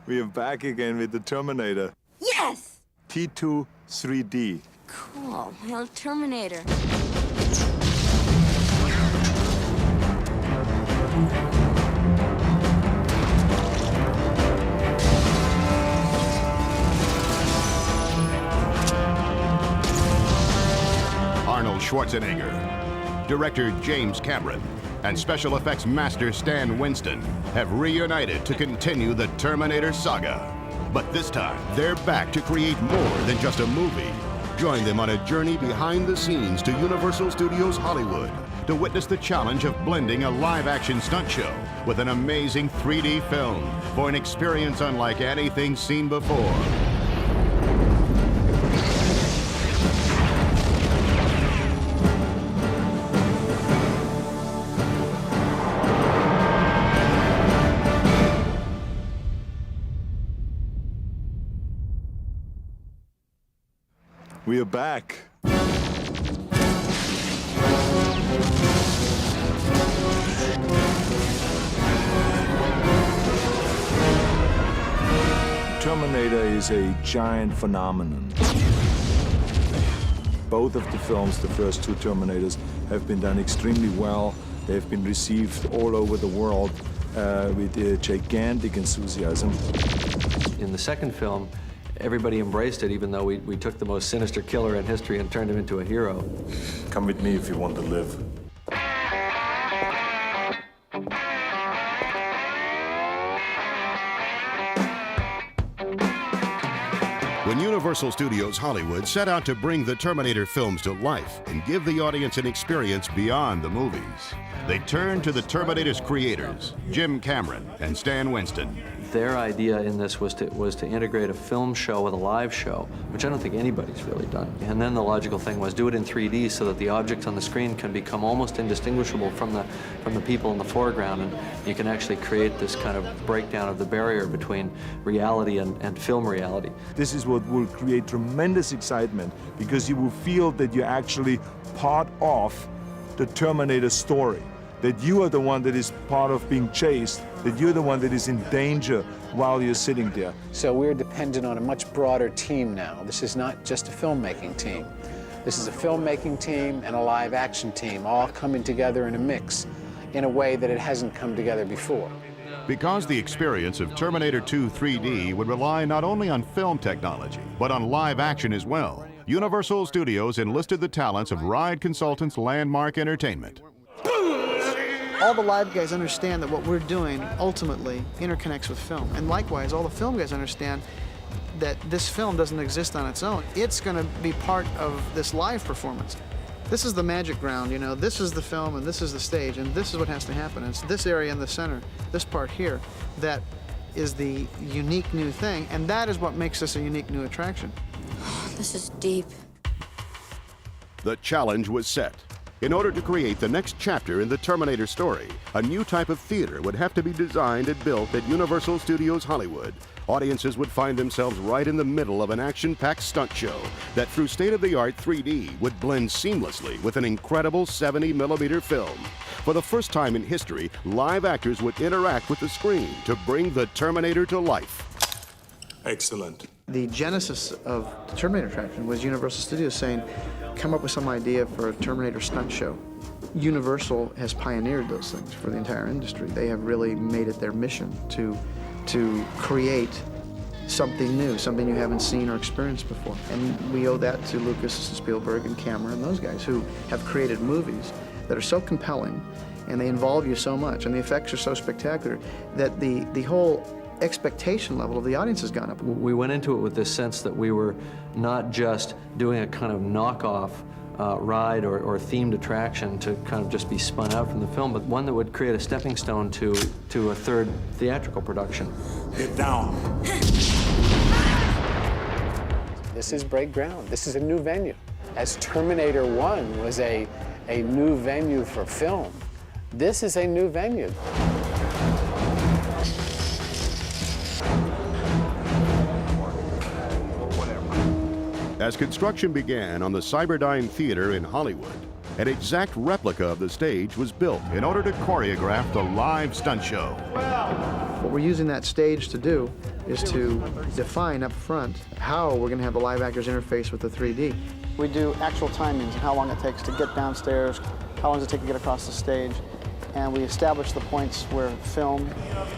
We are back again with the Terminator. Yes! T2 3D. Cool. El Terminator. Arnold Schwarzenegger, director James Cameron, and special effects master Stan Winston have reunited to continue the Terminator saga. But this time, they're back to create more than just a movie. Join them on a journey behind the scenes to Universal Studios Hollywood to witness the challenge of blending a live-action stunt show with an amazing 3D film for an experience unlike anything seen before. We are back. Terminator is a giant phenomenon. Both of the films, the first two Terminators, have been done extremely well. They've been received all over the world with gigantic enthusiasm. In the second film, everybody embraced it, even though we took the most sinister killer in history and turned him into a hero. Come with me if you want to live. When Universal Studios Hollywood set out to bring the Terminator films to life and give the audience an experience beyond the movies, they turned to the Terminator's creators, Jim Cameron and Stan Winston. Their idea in this was to integrate a film show with a live show, which I don't think anybody's really done. And then the logical thing was do it in 3D so that the objects on the screen can become almost indistinguishable from the people in the foreground, and you can actually create this kind of breakdown of the barrier between reality and film reality. This is what will create tremendous excitement, because you will feel that you're actually part of the Terminator story, that you are the one that is part of being chased, that you're the one that is in danger while you're sitting there. So we're dependent on a much broader team now. This is not just a filmmaking team. This is a filmmaking team and a live action team all coming together in a mix in a way that it hasn't come together before. Because the experience of Terminator 2 3D would rely not only on film technology, but on live action as well, Universal Studios enlisted the talents of ride consultants Landmark Entertainment. All the live guys understand that what we're doing ultimately interconnects with film. And likewise, all the film guys understand that this film doesn't exist on its own. It's going to be part of this live performance. This is the magic ground, you know. This is the film and this is the stage, and this is what has to happen. It's this area in the center, this part here, that is the unique new thing, and that is what makes this a unique new attraction. This is deep. The challenge was set. In order to create the next chapter in the Terminator story, a new type of theater would have to be designed and built at Universal Studios Hollywood. Audiences would find themselves right in the middle of an action-packed stunt show that, through state-of-the-art 3D, would blend seamlessly with an incredible 70mm film. For the first time in history, live actors would interact with the screen to bring the Terminator to life. Excellent. The genesis of the Terminator attraction was Universal Studios saying, come up with some idea for a Terminator stunt show. Universal has pioneered those things for the entire industry. They have really made it their mission to create something new, something you haven't seen or experienced before. And we owe that to Lucas and Spielberg and Cameron and those guys who have created movies that are so compelling and they involve you so much and the effects are so spectacular that the whole expectation level of the audience has gone up. We went into it with this sense that we were not just doing a kind of knockoff ride or themed attraction to kind of just be spun out from the film, but one that would create a stepping stone to a third theatrical production. Get down. This is break ground. This is a new venue. As Terminator 1 was a new venue for film, this is a new venue. As construction began on the Cyberdyne Theater in Hollywood, an exact replica of the stage was built in order to choreograph the live stunt show. What we're using that stage to do is to define up front how we're going to have the live actors interface with the 3D. We do actual timings and how long it takes to get downstairs, how long does it take to get across the stage, and we establish the points where film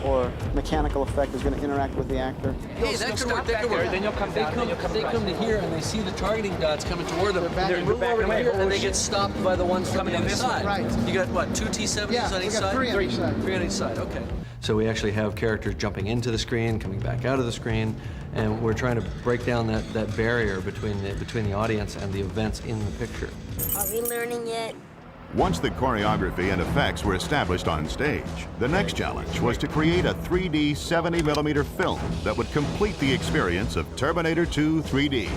or mechanical effect is going to interact with the actor. Hey, that could work, that could work. Then you'll come down, they come to here and they see the targeting dots coming toward them. They move over to here and they get stopped by the ones coming on this side. Right. You got, what, 2 T-70s on each side? Three on each side. 3 on each side, okay. So we actually have characters jumping into the screen, coming back out of the screen, and we're trying to break down that barrier between the audience and the events in the picture. Are we learning yet? Once the choreography and effects were established on stage, the next challenge was to create a 3D 70mm film that would complete the experience of Terminator 2 3D.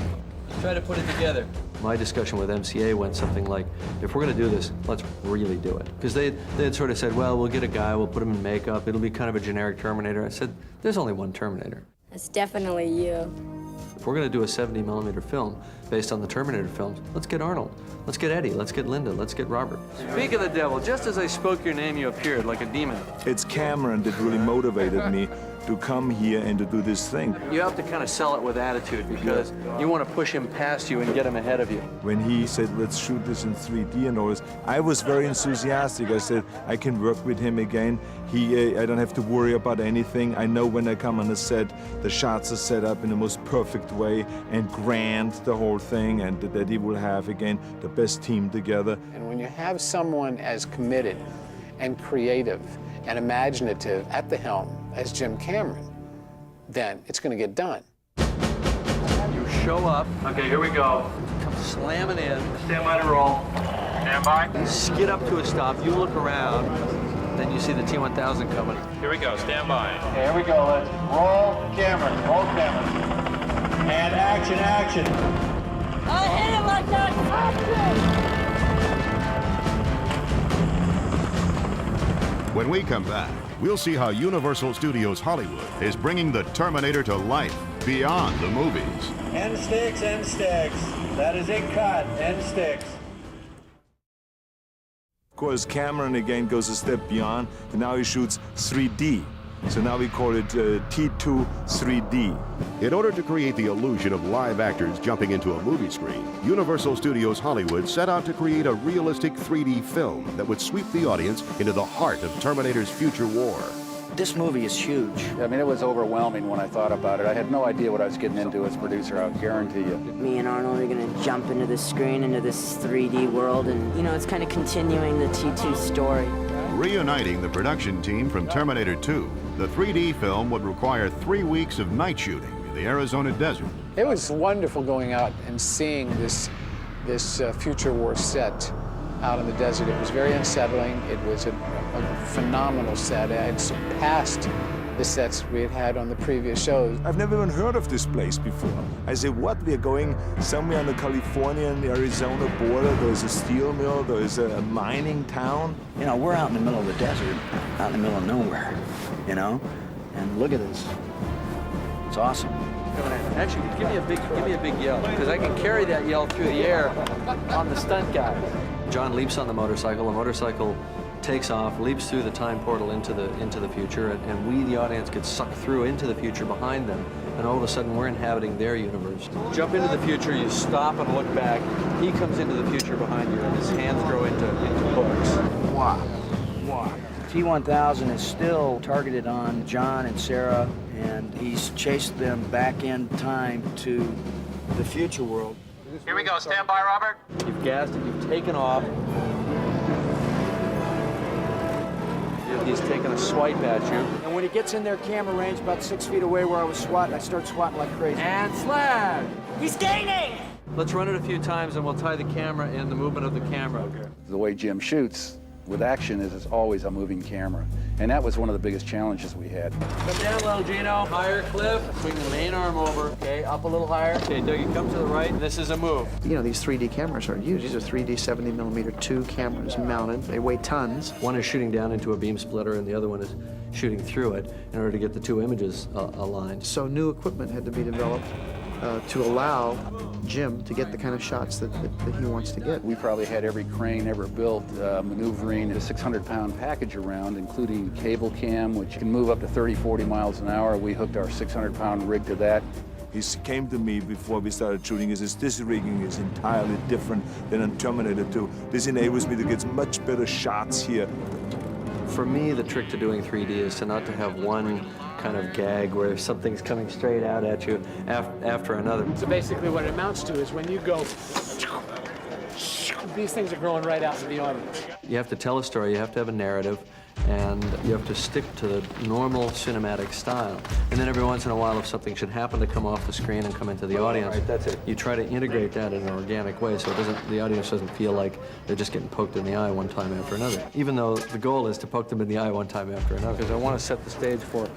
Try to put it together. My discussion with MCA went something like, if we're going to do this, let's really do it. Because they had sort of said, well, we'll get a guy, we'll put him in makeup, it'll be kind of a generic Terminator. I said, there's only one Terminator. It's definitely you. If we're going to do a 70mm film based on the Terminator films, let's get Arnold, let's get Eddie, let's get Linda, let's get Robert. Speak of the devil, just as I spoke your name, you appeared like a demon. It's Cameron that really motivated me to come here and to do this thing. You have to kind of sell it with attitude because you want to push him past you and get him ahead of you. When he said, let's shoot this in 3D and all this, I was very enthusiastic. I said, I can work with him again. I don't have to worry about anything. I know when I come on the set, the shots are set up in the most perfect way and grand, the whole thing, and that he will have, again, the best team together. And when you have someone as committed and creative and imaginative at the helm as Jim Cameron, then it's going to get done. You show up. Okay, here we go. Come slamming in. Stand by to roll. Stand by. You skid up to a stop. You look around. Then you see the T-1000 coming. Here we go. Stand by. Okay, here we go. Let's roll camera. Roll camera. And action, action. I hit him like that. When we come back, we'll see how Universal Studios Hollywood is bringing the Terminator to life beyond the movies. End sticks, end sticks. That is it, cut. End sticks. Of course, Cameron again goes a step beyond, and now he shoots 3D. So now we call it T2 3D. In order to create the illusion of live actors jumping into a movie screen, Universal Studios Hollywood set out to create a realistic 3D film that would sweep the audience into the heart of Terminator's future war. This movie is huge. I mean, it was overwhelming when I thought about it. I had no idea what I was getting into as producer, I'll guarantee you. Me and Arnold are going to jump into this screen, into this 3D world, and, you know, it's kind of continuing the T2 story. Reuniting the production team from Terminator 2, the 3D film would require 3 weeks of night shooting in the Arizona desert. It was wonderful going out and seeing this future war set out in the desert. It was very unsettling. It was a phenomenal set. It had surpassed the sets we had had on the previous shows. I've never even heard of this place before. I said, what? We're going somewhere on the California and Arizona border. There's a steel mill. There's a mining town. You know, we're out in the middle of the desert, out in the middle of nowhere, you know? And look at this. It's awesome. Actually, give me a big yell, because I can carry that yell through the air on the stunt guy. John leaps on the motorcycle takes off, leaps through the time portal into the future, and we, the audience, get sucked through into the future behind them, and all of a sudden we're inhabiting their universe. Jump into the future, you stop and look back, he comes into the future behind you, and his hands grow into hooks. Wow. Wow. T-1000 is still targeted on John and Sarah, and he's chased them back in time to the future world. Here we go. Stand by, Robert. You've gassed it, you've taken off. He's taking a swipe at you. And when he gets in their camera range, about 6 feet away where I was swatting, I start swatting like crazy. And slap! He's gaining! Let's run it a few times and we'll tie the camera in the movement of the camera. Okay. The way Jim shoots with action is it's always a moving camera. And that was one of the biggest challenges we had. Come down, little Gino. Higher cliff. Swing the main arm over. Okay, up a little higher. Okay, Doug, you come to the right. This is a move. You know, these 3D cameras aren't used. These are 3D 70mm 2 cameras mounted. They weigh tons. One is shooting down into a beam splitter and the other one is shooting through it in order to get the two images aligned. So new equipment had to be developed to allow Jim to get the kind of shots that he wants to get. We probably had every crane ever built maneuvering a 600-pound package around, including cable cam, which can move up to 30, 40 miles an hour. We hooked our 600-pound rig to that. He came to me before we started shooting. He says, this rigging is entirely different than on Terminator 2. This enables me to get much better shots here. For me, the trick to doing 3D is to not to have one kind of gag where something's coming straight out at you after another. So basically what it amounts to is when you go, these things are growing right out to the audience. You have to tell a story, you have to have a narrative, and you have to stick to the normal cinematic style. And then every once in a while, if something should happen to come off the screen and come into the audience, right, that's it. You try to integrate that in an organic way so the audience doesn't feel like they're just getting poked in the eye one time after another. Even though the goal is to poke them in the eye one time after another. Because I want to set the stage for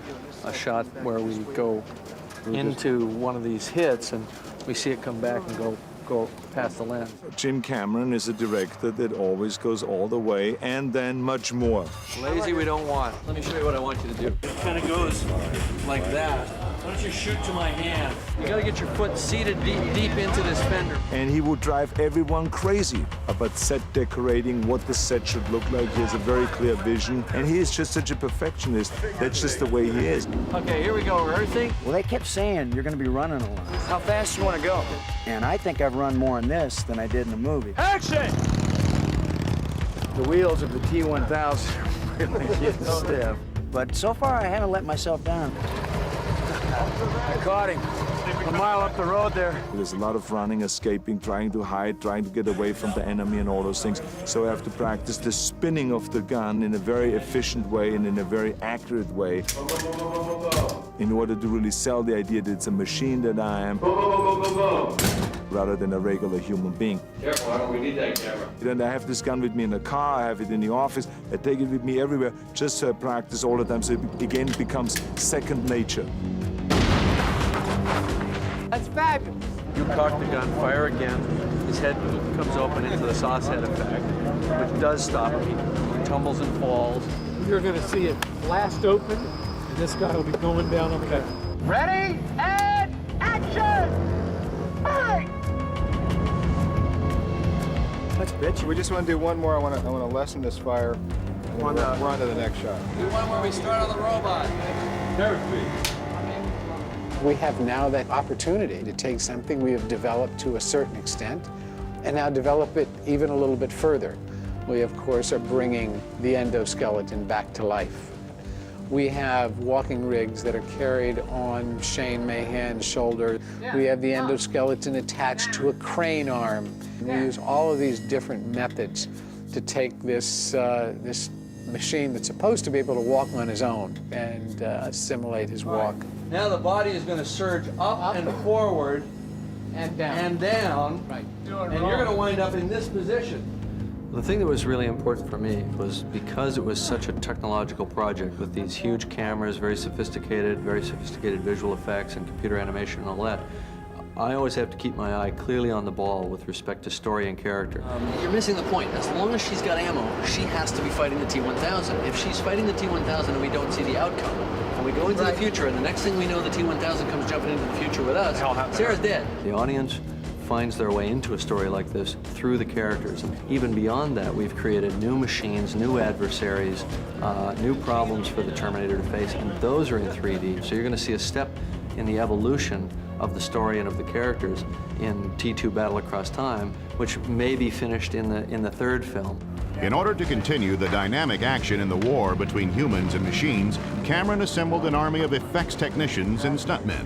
a shot where we go into one of these hits and we see it come back and go past the lens. Jim Cameron is a director that always goes all the way and then much more. Lazy we don't want. Let me show you what I want you to do. It kind of goes like that. Why don't you shoot to my hand? You gotta get your foot seated deep into this fender. And he would drive everyone crazy about set decorating, what the set should look like. He has a very clear vision, and he is just such a perfectionist. That's just the way he is. Okay, here we go, rehearsing. Well, they kept saying you're going to be running a lot. How fast you want to go? And I think I've run more in this than I did in the movie. Action! The wheels of the T-1000 are really getting stiff. But so far, I haven't let myself down. I caught him a mile up the road there. There's a lot of running, escaping, trying to hide, trying to get away from the enemy and all those things. So I have to practice the spinning of the gun in a very efficient way and in a very accurate way in order to really sell the idea that it's a machine that I am rather than a regular human being. Careful, Arnold, we need that camera. Then I have this gun with me in the car, I have it in the office, I take it with me everywhere, just so I practice all the time, so it again becomes second nature. That's fabulous. You cock the gun, fire again. His head comes open into the sauce head effect, which does stop him. He tumbles and falls. You're going to see it blast open, and this guy will be going down on the gun. Ready and action! Hey! Let's bitch. We just want to do one more. I want to lessen this fire. We're on to the next shot. Do one where we start on the robot. We have now that opportunity to take something we have developed to a certain extent and now develop it even a little bit further. We, of course, are bringing the endoskeleton back to life. We have walking rigs that are carried on Shane Mayhen's shoulder. We have the endoskeleton attached to a crane arm. We use all of these different methods to take this machine that's supposed to be able to walk on his own and simulate his walk. Now the body is going to surge up and forward And down. and down, Right. and you're going to wind up in this position. The thing that was really important for me was because it was such a technological project with these huge cameras, very sophisticated visual effects and computer animation and all that, I always have to keep my eye clearly on the ball with respect to story and character. You're missing the point. As long as she's got ammo, she has to be fighting the T-1000. If she's fighting the T-1000 and we don't see the outcome, and we go into the future, and the next thing we know, the T-1000 comes jumping into the future with us, Sarah's dead. The audience finds their way into a story like this through the characters. And even beyond that, we've created new machines, new adversaries, new problems for the Terminator to face, and those are in 3D. So you're going to see a step in the evolution of the story and of the characters in T2 Battle Across Time, which may be finished in the third film. In order to continue the dynamic action in the war between humans and machines, Cameron assembled an army of effects technicians and stuntmen.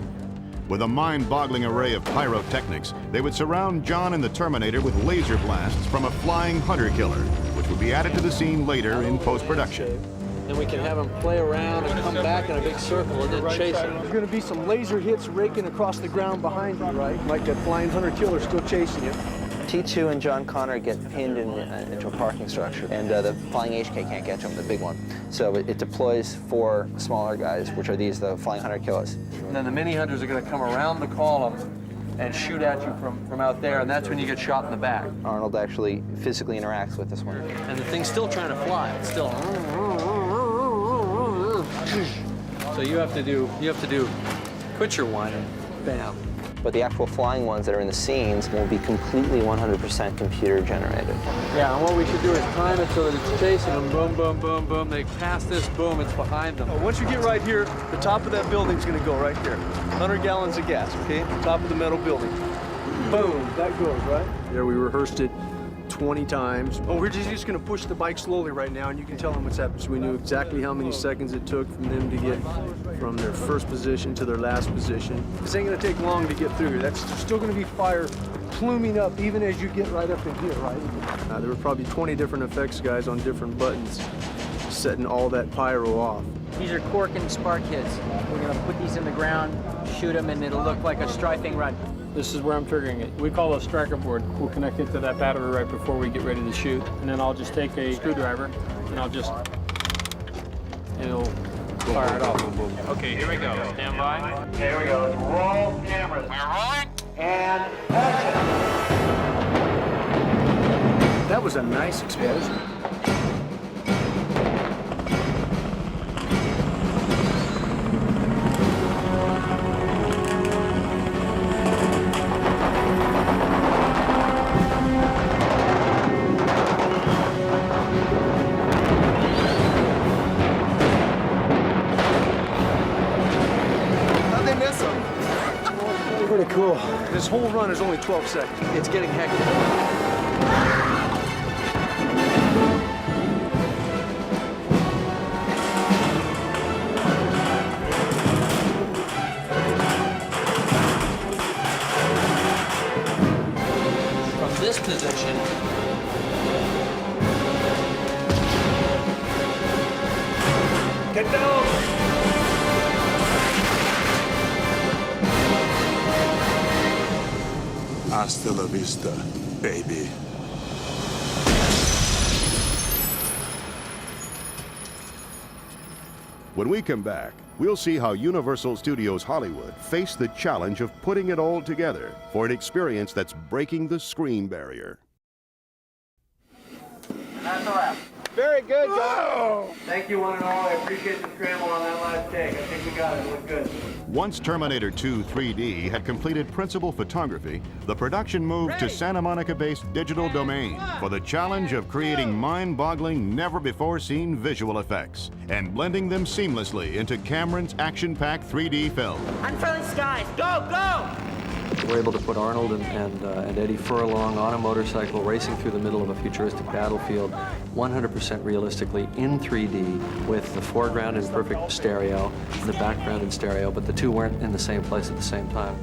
With a mind-boggling array of pyrotechnics, they would surround John and the Terminator with laser blasts from a flying hunter-killer, which would be added to the scene later in post-production. And we can have them play around and come back in a big circle and then chase them. There's going to be some laser hits raking across the ground behind you, right? Like that flying hunter-killer still chasing you. T2 and John Connor get pinned into a parking structure, and the flying HK can't catch them, the big one. So it deploys 4 smaller guys, which are the flying hunter killers. And then the mini hunters are going to come around the column and shoot at you from out there, and that's when you get shot in the back. Arnold actually physically interacts with this one. And the thing's still trying to fly. It's still. So you have to do, quit your whining, bam. but the actual flying ones that are in the scenes will be completely 100% computer generated. Yeah, and what we should do is time it so that it's chasing them. Boom, boom, boom, boom. They pass this, boom, it's behind them. Once you get right here, the top of that building's going to go right there. 100 gallons of gas, okay? Top of the metal building. Boom, that goes, right? There, we rehearsed it 20 times. Oh, we're just going to push the bike slowly right now, and you can tell them what's happening. So we knew exactly how many seconds it took from them to get from their first position to their last position. This ain't going to take long to get through here. There's still going to be fire pluming up even as you get right up in here, right? There were probably 20 different effects guys on different buttons setting all that pyro off. These are cork and spark hits. We're going to put these in the ground, shoot them, and it'll look like a strafing run. This is where I'm triggering it. We call it a striker board. We'll connect it to that battery right before we get ready to shoot. And then I'll just take a screwdriver and it'll fire it off. Okay, here we go. Stand by. Okay, here we go. Let's roll cameras. We're rolling. And action. That was a nice explosion. Pretty cool. This whole run is only 12 seconds. It's getting hectic. From this position, Get down. Hasta la vista, baby. When we come back, we'll see how Universal Studios Hollywood faced the challenge of putting it all together for an experience that's breaking the screen barrier. That's a wrap. Very good, guys. Thank you, one and all. I appreciate the scramble on that last take. I think we got it. It looked good. Once Terminator 2 3D had completed principal photography, the production moved to Santa Monica-based Digital Domain for the challenge of creating mind-boggling, never-before-seen visual effects and blending them seamlessly into Cameron's action-packed 3D film. Unfriendly skies, go, go! We're able to put Arnold and Eddie Furlong on a motorcycle racing through the middle of a futuristic battlefield 100% realistically in 3D with the foreground in perfect stereo and the background in stereo, but the two weren't in the same place at the same time.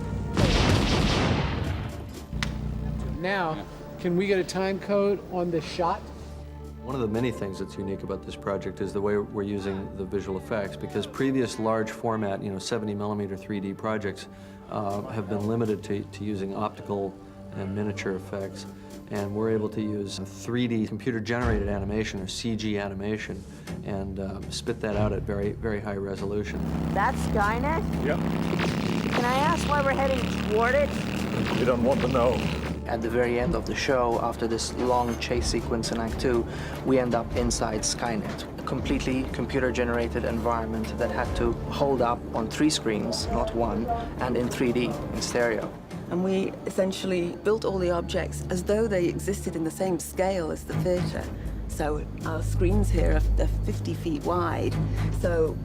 Now, can we get a time code on this shot? One of the many things that's unique about this project is the way we're using the visual effects, because previous large format, 70mm 3D projects have been limited to using optical and miniature effects, and we're able to use 3D computer-generated animation, or CG animation, and spit that out at very, very high resolution. That's Skynet? Yep. Can I ask why we're heading toward it? You don't want to know. At the very end of the show, after this long chase sequence in Act 2, we end up inside Skynet, a completely computer-generated environment that had to hold up on 3 screens, not 1, and in 3D, in stereo. And we essentially built all the objects as though they existed in the same scale as the theater. So our screens here are 50 feet wide. So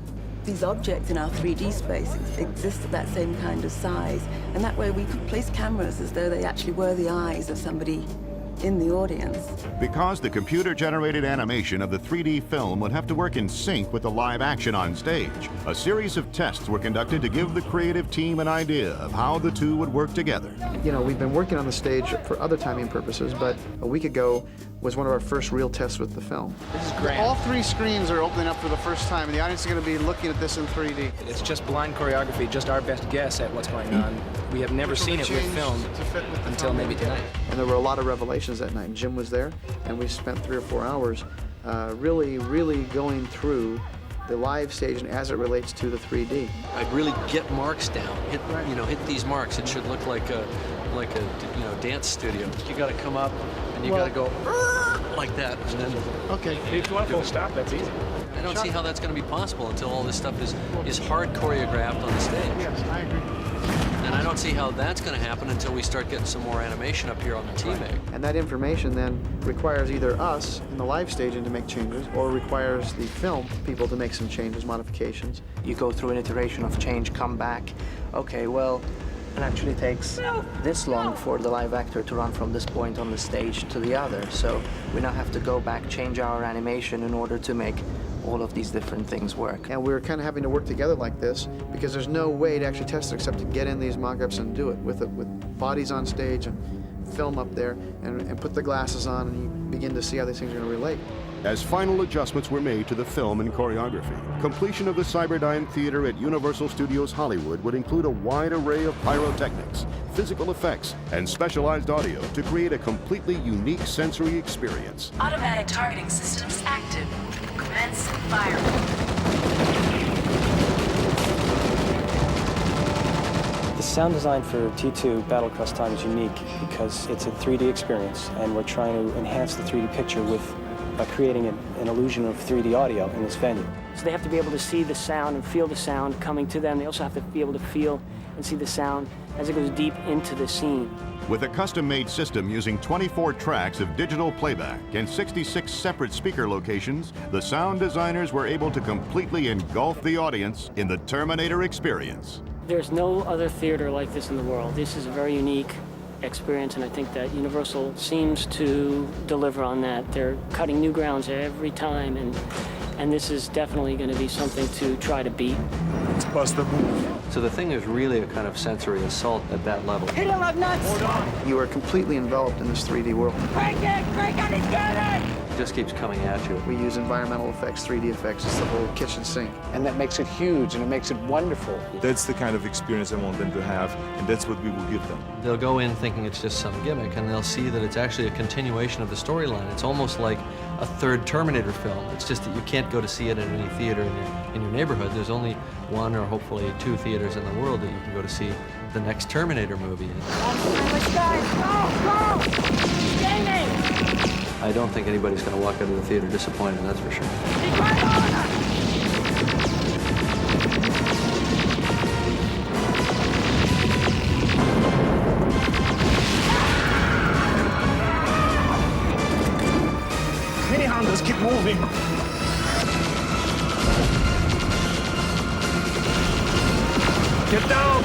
these objects in our 3D space exist at that same kind of size. And that way we could place cameras as though they actually were the eyes of somebody in the audience. Because the computer-generated animation of the 3D film would have to work in sync with the live action on stage, a series of tests were conducted to give the creative team an idea of how the two would work together. We've been working on the stage for other timing purposes, but a week ago was one of our first real tests with the film. This is great. All 3 screens are opening up for the first time, and the audience is going to be looking at this in 3D. It's just blind choreography, just our best guess at what's going on. We have never seen it with film until maybe tonight. And there were a lot of revelations that night. Jim was there, and we spent 3 or 4 hours really going through the live stage and as it relates to the 3D. I'd really get marks down, hit these marks. It should look like a dance studio. You got to come up and you got to go like that. And then, okay. If you want to full stop, that's easy. I don't see how that's going to be possible until all this stuff is hard choreographed on the stage. Yes, I agree. And I don't see how that's going to happen until we start getting some more animation up here on the T-Meg. And that information then requires either us in the live staging to make changes, or requires the film people to make some changes, modifications. You go through an iteration of change, come back. Okay, well, it actually takes this long for the live actor to run from this point on the stage to the other. So we now have to go back, change our animation in order to make all of these different things work. And we're kind of having to work together like this because there's no way to actually test it except to get in these mock-ups and do it with bodies on stage and film up there and put the glasses on, and you begin to see how these things are going to relate. As final adjustments were made to the film and choreography, completion of the Cyberdyne Theater at Universal Studios Hollywood would include a wide array of pyrotechnics, physical effects, and specialized audio to create a completely unique sensory experience. Automatic targeting systems active. Commence firing. The sound design for T2 Battlecross Time is unique because it's a 3D experience, and we're trying to enhance the 3D picture by creating an illusion of 3D audio in this venue. So they have to be able to see the sound and feel the sound coming to them. They also have to be able to feel and see the sound as it goes deep into the scene. With a custom-made system using 24 tracks of digital playback and 66 separate speaker locations, the sound designers were able to completely engulf the audience in the Terminator experience. There's no other theater like this in the world. This is a very unique experience, and I think that Universal seems to deliver on that. They're cutting new grounds every time, and this is definitely going to be something to try to beat. Let's bust the move. So the thing is really a kind of sensory assault at that level. Hit him, nuts! You are completely enveloped in this 3D world. Break it! Break it! He's got it! It just keeps coming at you. We use environmental effects, 3D effects. It's the whole kitchen sink. And that makes it huge, and it makes it wonderful. That's the kind of experience I want them to have, and that's what we will give them. They'll go in thinking it's just some gimmick, and they'll see that it's actually a continuation of the storyline. It's almost like a third Terminator film. It's just that you can't go to see it in any theater in your neighborhood. There's only one or hopefully 2 theaters in the world that you can go to see the next Terminator movie in. Let's go! Gaming! I don't think anybody's going to walk out of the theater disappointed, that's for sure. He's right on us! Mini Hondas, keep moving. Get down!